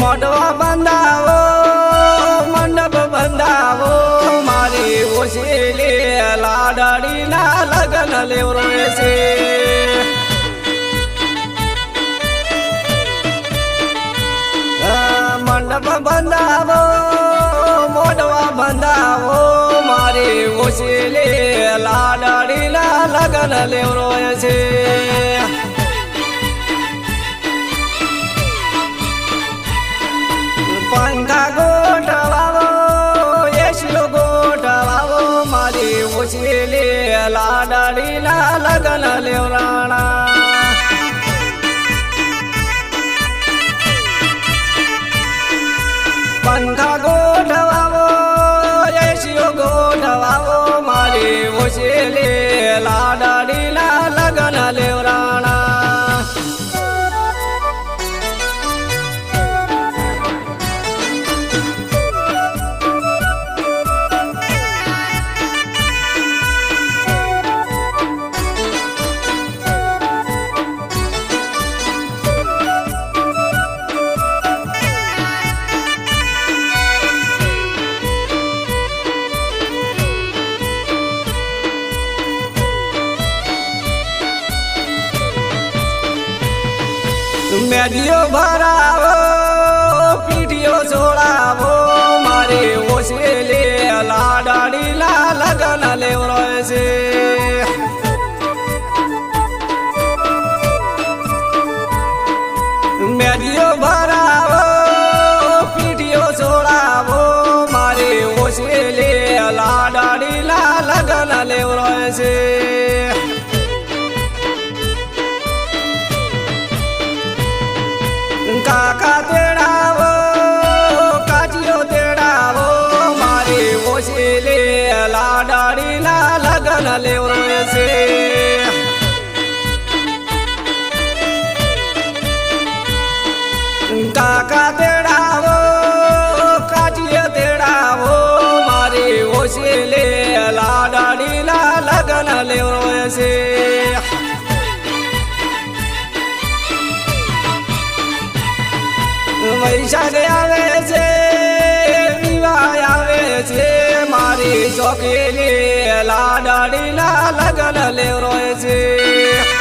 મોઢવા બંધાવો મંડપ બંધાવો મારી ઓશીલે લાડડીના લગન લેવરોય છે મંડપ બંધાવો મોઢવા બંધાવો મારી ઓશીલે લાડડીના લગન લેવરોય છે પંખા ગોઠવાવો એશિયો ગોઠવાવો મારી ઓશીલે લાડડીના લગન લેવરાણા પંખા ગોઠવાવો એશિયો ગોઠવાવો મારી ઓશીલે લાડડીના લગન લેવરાણા મેડીઓ ભરાવો પીઠીઓ છોડાવો મારી ઓશીલે લાડડીના લગન લેવરોય છે મેડીઓ ભરાવો પીઠીઓ છોડાવો મારી ઓશીલે લાડડીના લગન લેવરોય છે કાકા તેડાવો કાચીઓ તેડાવો મારી ઓશીલે લાડડીના લગન લેવરોય છે કાકા તેડાવો કાચીઓ તેડાવો મારી ઓશીલે લાડડીના લગન લેવરોય છે વૈશાખ આવે છે વિવાહ આવે છે મારી ચોકીલી લાડડીના લગન લેવરોય છે